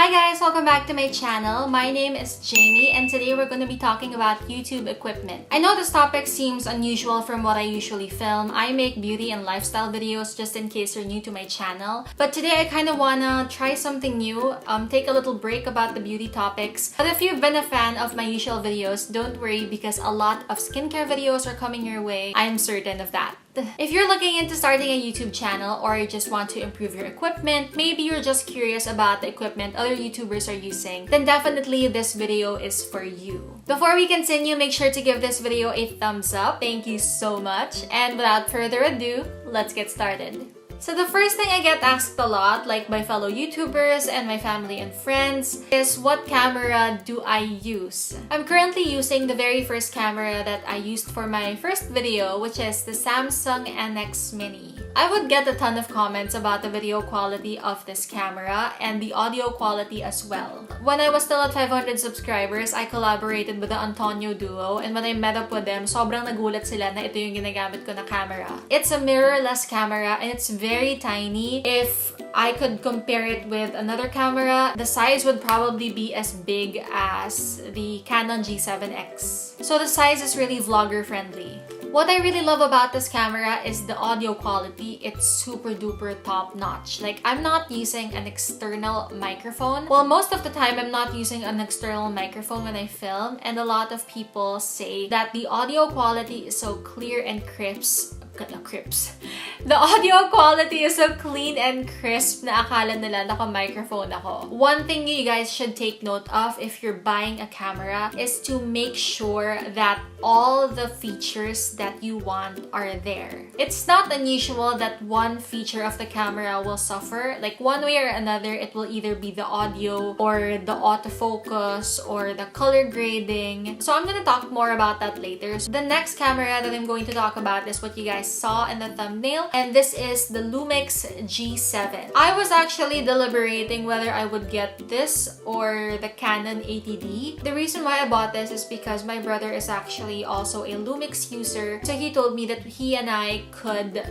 Hi guys, welcome back to my channel. My name is Jamie and today we're going to be talking about YouTube equipment. I know this topic seems unusual from what I usually film. I make beauty and lifestyle videos just in case you're new to my channel. But today I kind of wanna try something new, take a little break about the beauty topics. But if you've been a fan of my usual videos, don't worry because a lot of skincare videos are coming your way. I'm certain of that. If you're looking into starting a YouTube channel or you just want to improve your equipment, maybe you're just curious about the equipment other YouTubers are using, then definitely this video is for you. Before we continue, make sure to give this video a thumbs up. Thank you so much. And without further ado, let's get started. So the first thing I get asked a lot, like by fellow YouTubers and my family and friends, is what camera do I use? I'm currently using the very first camera that I used for my first video, which is the Samsung NX Mini. I would get a ton of comments about the video quality of this camera and the audio quality as well. When I was still at 500 subscribers, I collaborated with the Antonio duo, and when I met up with them, sobrang nagulat sila na ito yung ginagamit ko na camera. It's a mirrorless camera and it's very tiny. If I could compare it with another camera, the size would probably be as big as the Canon G7X. So the size is really vlogger friendly. What I really love about this camera is the audio quality. It's super duper top notch. Like, I'm not using an external microphone. Well, most of the time I'm not using an external microphone when I film, and a lot of people say that the audio quality is so clear and crisp. The audio quality is so clean and crisp na akala nila naka-microphone ako. One thing you guys should take note of if you're buying a camera is to make sure that all the features that you want are there. It's not unusual that one feature of the camera will suffer. Like, one way or another, it will either be the audio or the autofocus or the color grading. So I'm gonna talk more about that later. So the next camera that I'm going to talk about is what you guys saw in the thumbnail, and this is the Lumix G7. I was actually deliberating whether I would get this or the Canon 80D. The reason why I bought this is because my brother is actually also a Lumix user, so he told me that he and I could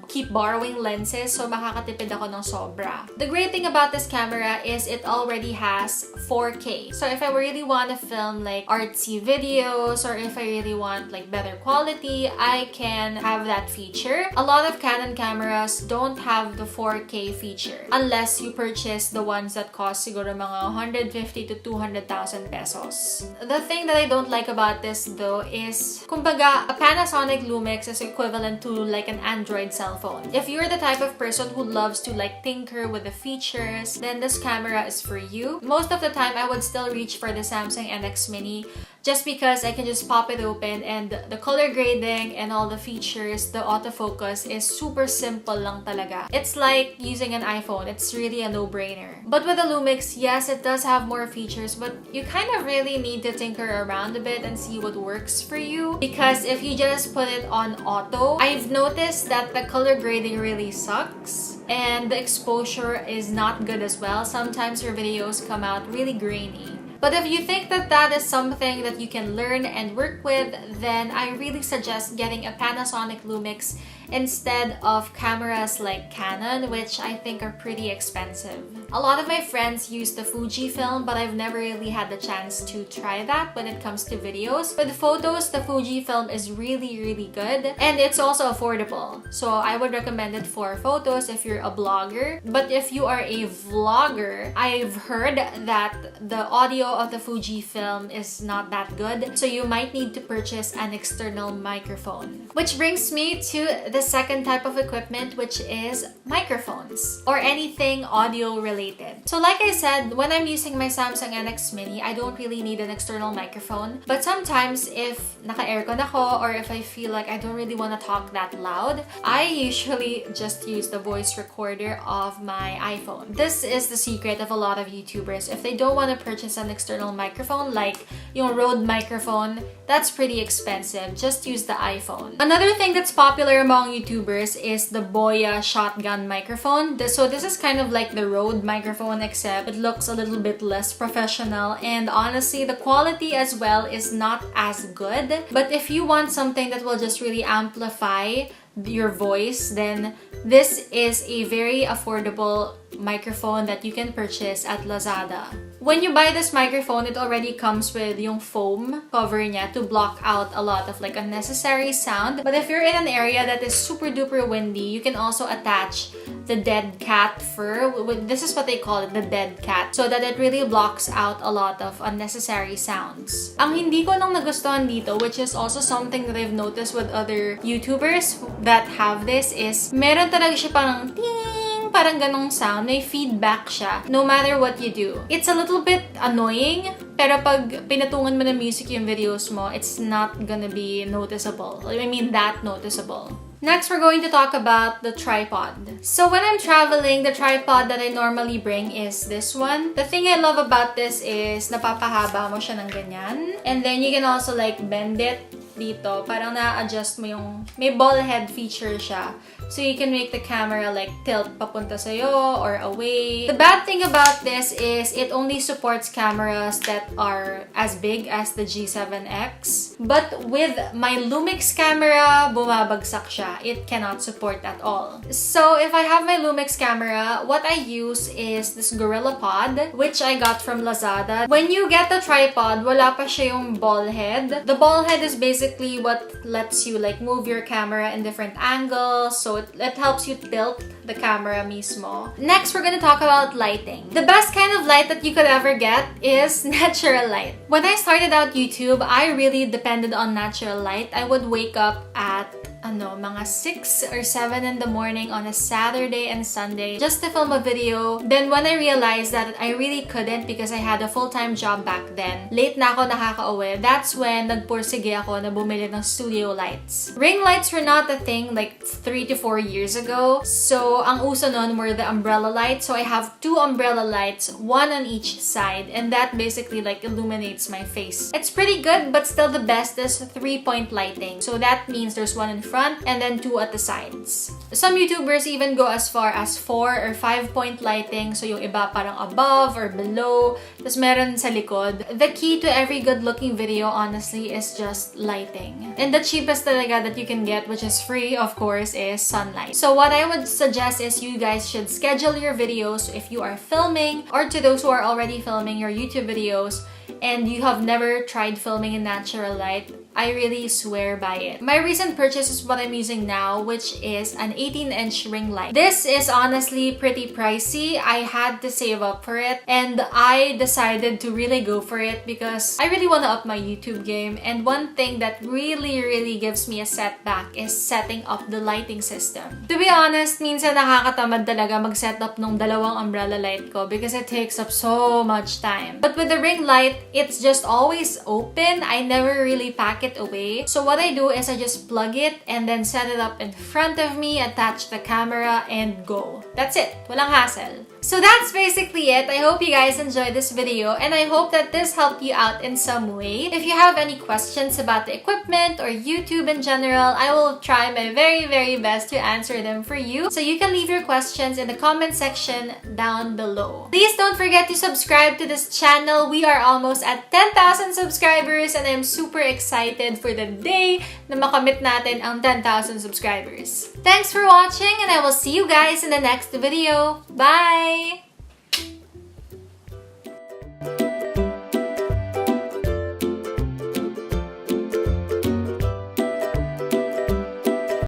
keep borrowing lenses, so makakatipid ako ng sobra. The great thing about this camera is it already has 4K. So if I really want to film like artsy videos, or if I really want like better quality, I can have that feature. A lot of Canon cameras don't have the 4K feature unless you purchase the ones that cost siguro mga 150 to 200,000 pesos. The thing that I don't like about this though is, kumbaga, a Panasonic Lumix is equivalent to like an Android cell phone. If you're the type of person who loves to like tinker with the features, then this camera is for you. Most of the time, I would still reach for the Samsung NX Mini just because I can just pop it open and the color grading and all the features, the autofocus is super simple lang talaga. It's like using an iPhone. It's really a no-brainer. But with the Lumix, yes, it does have more features, but you kind of really need to tinker around a bit and see what works for you. Because if you just put it on auto, I've noticed that the color grading really sucks and the exposure is not good as well. Sometimes your videos come out really grainy. But if you think that that is something that you can learn and work with, then I really suggest getting a Panasonic Lumix instead of cameras like Canon, which I think are pretty expensive. A lot of my friends use the Fujifilm, but I've never really had the chance to try that when it comes to videos. With photos, the Fujifilm is really good, and it's also affordable. So I would recommend it for photos if you're a blogger. But if you are a vlogger, I've heard that the audio of the Fujifilm is not that good, so you might need to purchase an external microphone. Which brings me to the second type of equipment, which is microphones or anything audio related. So like I said, when I'm using my Samsung NX Mini, I don't really need an external microphone. But sometimes if naka-aircon ako or if I feel like I don't really want to talk that loud, I usually just use the voice recorder of my iPhone. This is the secret of a lot of YouTubers. If they don't want to purchase an external microphone like yung Rode microphone, that's pretty expensive. Just use the iPhone. Another thing that's popular among YouTubers is the Boya shotgun microphone. So this is kind of like the Rode microphone, except it looks a little bit less professional, and honestly the quality as well is not as good. But if you want something that will just really amplify your voice, then this is a very affordable microphone that you can purchase at Lazada. When you buy this microphone, it already comes with yung foam cover niya to block out a lot of like unnecessary sound. But if you're in an area that is super duper windy, you can also attach the dead cat fur. This is what they call it, the dead cat. So that it really blocks out a lot of unnecessary sounds. Ang hindi ko nang nagustuhan dito, which is also something that I've noticed with other YouTubers that have this, is meron talaga siya parang ting, parang ganong sound. May feedback siya no matter what you do. It's a little bit annoying, pero pag pinatungan mo ng music yung videos mo, it's not gonna be noticeable. I mean, that noticeable. Next, we're going to talk about the tripod. So when I'm traveling, the tripod that I normally bring is this one. The thing I love about this is napapahaba mo siya ng ganyan. And then you can also like bend it dito. Parang na-adjust mo yung... May ball head feature siya. So you can make the camera like tilt papunta sa'yo or away. The bad thing about this is it only supports cameras that are as big as the G7X. But with my Lumix camera, bumabagsak siya. It cannot support at all. So if I have my Lumix camera, what I use is this Gorilla Pod, which I got from Lazada. When you get the tripod, wala pa siya yung ball head. The ball head is basically what lets you like move your camera in different angles. So it helps you tilt the camera mismo. Next, we're gonna talk about lighting. The best kind of light that you could ever get is natural light. When I started out YouTube, I really depended on natural light. I would wake up at mga 6 or 7 in the morning on a Saturday and Sunday just to film a video. Then when I realized that I really couldn't because I had a full-time job back then, late na ako nakaka-uwi, that's when nagpursige ako na bumili ng studio lights. Ring lights were not a thing like 3 to 4 years ago. So ang uso nun were the umbrella lights. So I have 2 umbrella lights, 1 on each side, and that basically like illuminates my face. It's pretty good, but still the best is 3-point lighting. So that means there's 1 in front and then 2 at the sides. Some YouTubers even go as far as 4 or 5-point lighting. So yung iba parang above or below. Tapos meron sa likod. The key to every good-looking video, honestly, is just lighting. And the cheapest talaga that you can get, which is free, of course, is sunlight. So what I would suggest is you guys should schedule your videos if you are filming, or to those who are already filming your YouTube videos and you have never tried filming in natural light, I really swear by it. My recent purchase is what I'm using now, which is an 18-inch ring light. This is honestly pretty pricey. I had to save up for it, and I decided to really go for it because I really want to up my YouTube game. And one thing that really gives me a setback is setting up the lighting system. To be honest, minsan nakakatamad talaga mag-set up nung dalawang umbrella light ko because it takes up so much time. But with the ring light, it's just always open. I never really pack it away. So what I do is I just plug it and then set it up in front of me, attach the camera, and go. That's it. Walang hassle. So that's basically it. I hope you guys enjoyed this video, and I hope that this helped you out in some way. If you have any questions about the equipment or YouTube in general, I will try my very best to answer them for you. So you can leave your questions in the comment section down below. Please don't forget to subscribe to this channel. We are almost at 10,000 subscribers, and I'm super excited for the day na makamit natin ang 10,000 subscribers. Thanks for watching, and I will see you guys in the next video. Bye!